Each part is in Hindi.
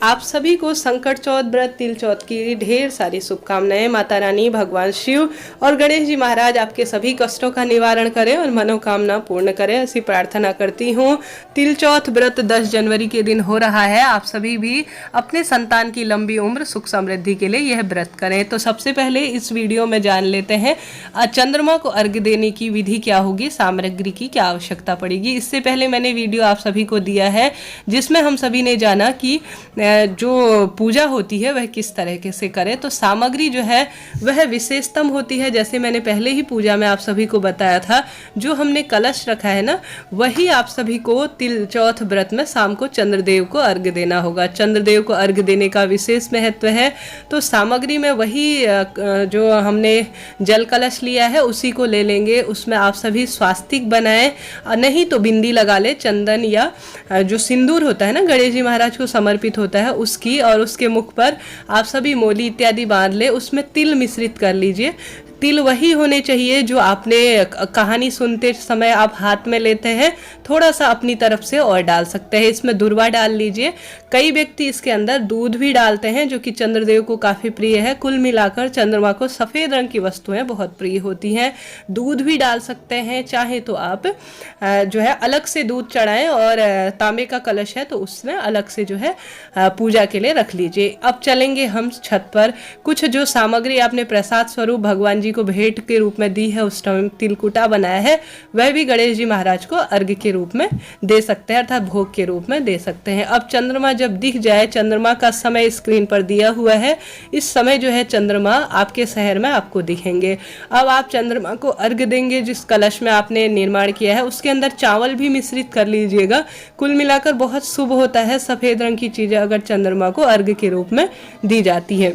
आप सभी को संकट चौथ व्रत तिल चौथ की ढेर सारी शुभकामनाएं। माता रानी, भगवान शिव और गणेश जी महाराज आपके सभी कष्टों का निवारण करें और मनोकामना पूर्ण करें, ऐसी प्रार्थना करती हूँ। तिल चौथ व्रत 10 जनवरी के दिन हो रहा है। आप सभी भी अपने संतान की लंबी उम्र, सुख समृद्धि के लिए यह व्रत करें। तो सबसे पहले इस वीडियो में जान लेते हैं चंद्रमा को अर्घ्य देने की विधि क्या होगी, सामग्री की क्या आवश्यकता पड़ेगी। इससे पहले मैंने वीडियो आप सभी को दिया है जिसमें हम सभी ने जाना कि जो पूजा होती है वह किस तरह से करें। तो सामग्री जो है वह विशेषतम होती है। जैसे मैंने पहले ही पूजा में आप सभी को बताया था, जो हमने कलश रखा है ना, वही आप सभी को तिल चौथ व्रत में शाम को चंद्रदेव को अर्घ्य देना होगा। चंद्रदेव को अर्घ्य देने का विशेष महत्व है। तो सामग्री में वही जो हमने जल कलश लिया है उसी को ले लेंगे। उसमें आप सभी स्वास्तिक बनाएं, नहीं तो बिंदी लगा ले, चंदन या जो सिंदूर होता है ना, गणेश जी महाराज को समर्पित होता है उसकी, और उसके मुख पर आप सभी मोली इत्यादि बांध ले। उसमें तिल मिश्रित कर लीजिए। तिल वही होने चाहिए जो आपने कहानी सुनते समय आप हाथ में लेते हैं, थोड़ा सा अपनी तरफ से और डाल सकते हैं। इसमें दूर्वा डाल लीजिए। कई व्यक्ति इसके अंदर दूध भी डालते हैं जो कि चंद्रदेव को काफ़ी प्रिय है। कुल मिलाकर चंद्रमा को सफ़ेद रंग की वस्तुएं बहुत प्रिय होती हैं। दूध भी डाल सकते हैं, चाहे तो आप जो है अलग से दूध चढ़ाएं, और तांबे का कलश है तो उसमें अलग से जो है पूजा के लिए रख लीजिए। अब चलेंगे हम छत पर। कुछ जो सामग्री आपने प्रसाद स्वरूप भगवान जी को भेंट के रूप में दी है, उस टाइम तिलकुटा बनाया है, वह भी गणेश जी महाराज को अर्घ्य के रूप में दे सकते हैं, अर्थात भोग के रूप में दे सकते हैं। अब चंद्रमा जब दिख जाए, चंद्रमा का समय स्क्रीन पर दिया हुआ है, इस समय जो है चंद्रमा आपके शहर में आपको दिखेंगे। अब आप चंद्रमा को अर्घ्य देंगे। जिस कलश में आपने निर्माण किया है उसके अंदर चावल भी मिश्रित कर लीजिएगा। कुल मिलाकर बहुत शुभ होता है सफ़ेद रंग की चीज़ें अगर चंद्रमा को अर्घ्य के रूप में दी जाती है।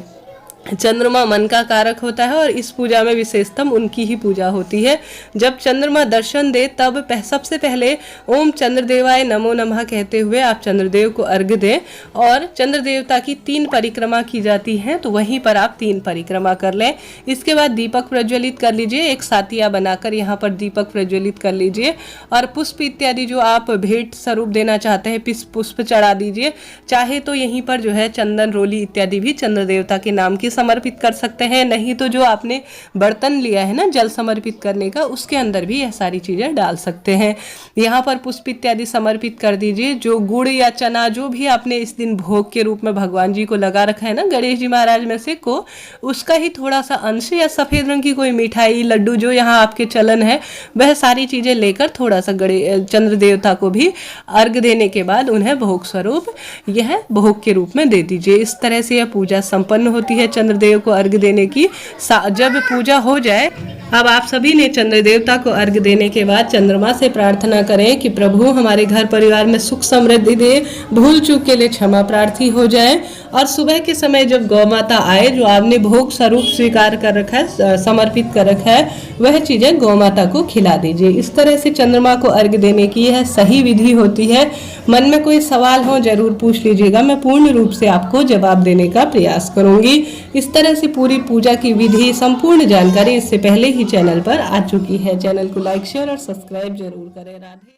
चंद्रमा मन का कारक होता है और इस पूजा में विशेषतम उनकी ही पूजा होती है। जब चंद्रमा दर्शन दे तब सबसे पहले ओम चंद्रदेवाय नमो नमः कहते हुए आप चंद्रदेव को अर्घ्य दें, और चंद्र देवता की 3 परिक्रमा की जाती हैं, तो वहीं पर आप 3 परिक्रमा कर लें। इसके बाद दीपक प्रज्वलित कर लीजिए। एक सातिया बनाकर यहाँ पर दीपक प्रज्वलित कर लीजिए, और पुष्प इत्यादि जो आप भेंट स्वरूप देना चाहते हैं पुष्प चढ़ा दीजिए। चाहे तो यहीं पर जो है चंदन रोली इत्यादि भी चंद्र देवता के नाम की समर्पित कर सकते हैं, नहीं तो जो आपने बर्तन लिया है ना जल समर्पित करने का, उसके अंदर भी यह सारी चीजें डाल सकते हैं। यहाँ पर पुष्प इत्यादि समर्पित कर दीजिए। जो गुड़ या चना जो भी आपने इस दिन भोग के रूप में भगवान जी को लगा रखा है ना गणेश जी महाराज में से को, उसका ही थोड़ा सा अंश या सफेद रंग की कोई मिठाई, लड्डू जो यहाँ आपके चलन है, वह सारी चीजें लेकर थोड़ा सा चंद्र देवता को भी अर्घ्य देने के बाद उन्हें भोग स्वरूप यह भोग के रूप में दे दीजिए। इस तरह से यह पूजा संपन्न होती है चंद्रदेव को अर्घ्य देने की। जब पूजा हो जाए, अब आप सभी ने चंद्र देवता को अर्घ्य देने के बाद चंद्रमा से प्रार्थना करें कि प्रभु हमारे घर परिवार में सुख समृद्धि दे, भूल चूक के लिए क्षमा प्रार्थी हो जाए, और सुबह के समय जब गौ माता आए, जो आपने भोग स्वरूप स्वीकार कर रखा है, समर्पित कर रखा है, वह चीजें गौ माता को खिला दीजिए। इस तरह से चंद्रमा को अर्घ्य देने की यह सही विधि होती है। मन में कोई सवाल हो जरूर पूछ लीजिएगा, मैं पूर्ण रूप से आपको जवाब देने का प्रयास करूंगी। इस तरह से पूरी पूजा की विधि संपूर्ण जानकारी इससे पहले ही चैनल पर आ चुकी है। चैनल को लाइक, शेयर और सब्सक्राइब जरूर करें। राधे।